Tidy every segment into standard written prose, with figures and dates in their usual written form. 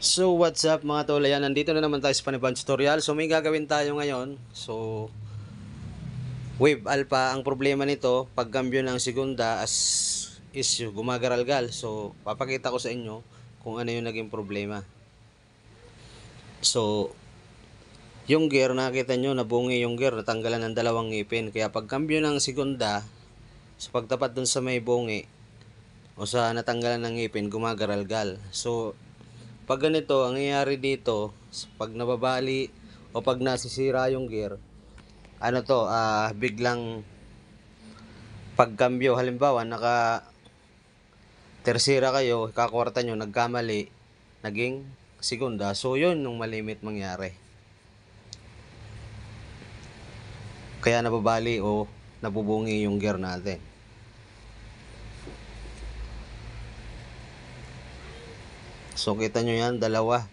So what's up mga tol, ayan, nandito na naman tayo sa panibang tutorial. So may gagawin tayo ngayon. So Wave Alpha, ang problema nito, pagkambyo ng segunda as is gumagaralgal. So papakita ko sa inyo kung ano yung naging problema. So yung gear, nakita nyo, nabungi yung gear, natanggalan ng dalawang ngipin. Kaya pagkambyo ng segunda, sa pagtapat dun sa may bungi o sa natanggalan ng ngipin, gumagaralgal. So pag ganito, ang nangyayari dito, pag nababali o pag nasisira yung gear, ano to, biglang pagkambyo. Halimbawa, naka tersira kayo, kakwarta nyo, nagkamali, naging segunda. So, yun yung malimit mangyari. Kaya nababali o nabubungi yung gear natin. So, kita nyo yan, dalawa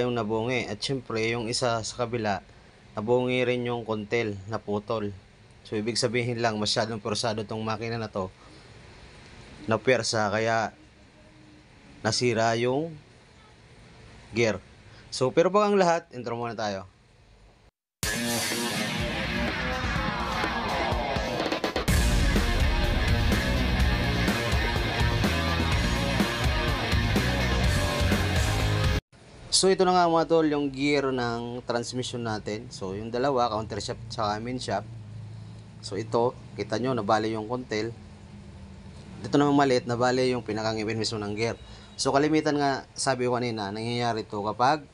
yung nabungi. At syempre, yung isa sa kabila, nabungi rin yung kontel, naputol. So, ibig sabihin lang, masyadong persado tong makina na to, na pwersa, kaya nasira yung gear. So, pero pag ang lahat, intro muna tayo. So ito na nga mga tol, yung gear ng transmission natin. So yung dalawa, counter shaft sa main shaft. So ito, kita nyo, nabali yung kontel. Dito naman maliit, nabali yung pinakangipin mismo ng gear. So kalimitan nga, sabi ko kanina, nangyayari to kapag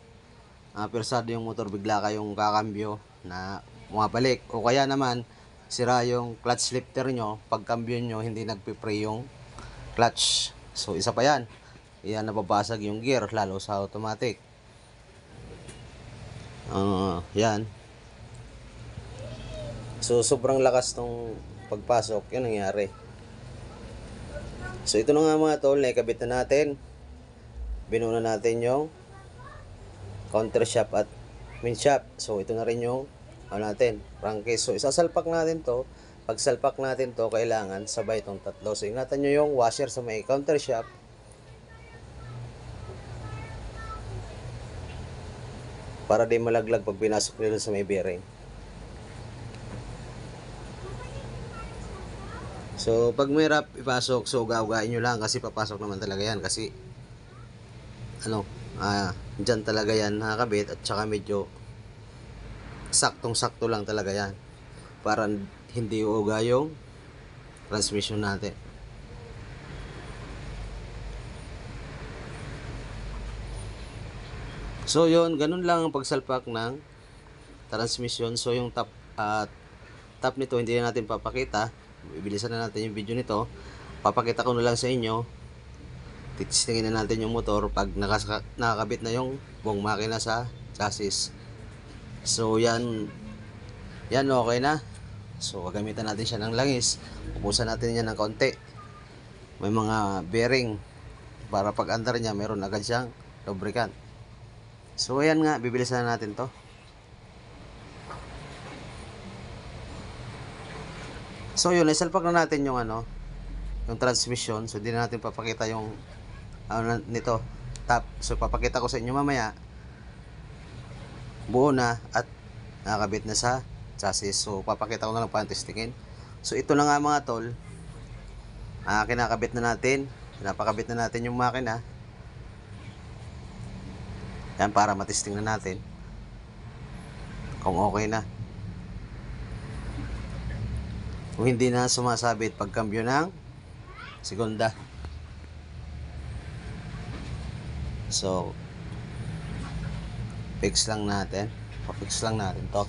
persado yung motor, bigla kayong kakambyo na bumabalik. O kaya naman, sira yung clutch lifter nyo, pagkambyo nyo, hindi nagpipray yung clutch. So isa pa yan, yan, nababasag yung gear, lalo sa automatic. Yan. So sobrang lakas tong pagpasok, yun nangyari. So ito na nga mga tol, naikabit na natin. Binuna natin yung counter shaft at main shaft. So ito na rin yung natin, crankcase. So isasalpak natin to. Pag salpak natin to, kailangan sabay itong tatlo. So ingatan nyo yung washer sa may counter shaft. Para di malaglag pag pinasok nila sa may bearing. So pag may wrap ipasok, so gawgain nyo lang kasi papasok naman talaga yan. Kasi dyan talaga yan nakakabit, at saka medyo saktong sakto lang talaga yan para hindi uuga yung transmission natin. So yun, ganun lang ang pagsalpak ng transmission. So yung top nito hindi na natin papakita, bibilisan na natin yung video nito. Papakita ko na lang sa inyo, titistingin na natin yung motor pag nakakabit na yung buong makina sa chassis. So yan okay na. So gagamitan natin siya ng langis, ubusan natin yan ng konti. May mga bearing para pag andar niya meron agad siyang lubricant. So ayan nga, bibilisan na natin to. So yun, isalpak na natin yung yung transmission. So hindi na natin papakita yung nito, top. So papakita ko sa inyo mamaya, buo na at nakakabit na sa chassis. So papakita ko na lang, testingin. So ito na nga mga tol, kinakabit na natin, pinapakabit na natin yung makina. Yan, para matesting na natin kung okay na. Kung hindi na sumasabit pagkambyo ng segunda. So fix lang natin, pa-fix lang natin to.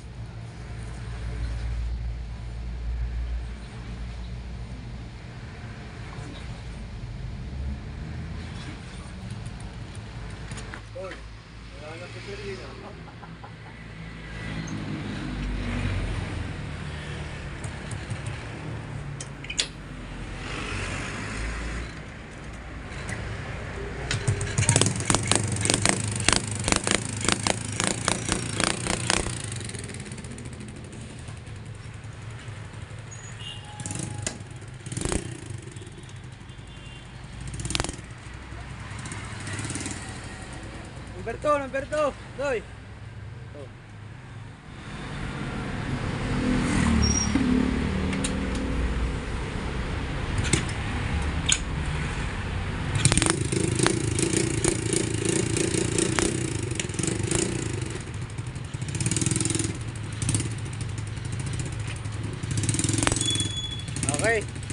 Number 2. Doy. Okay.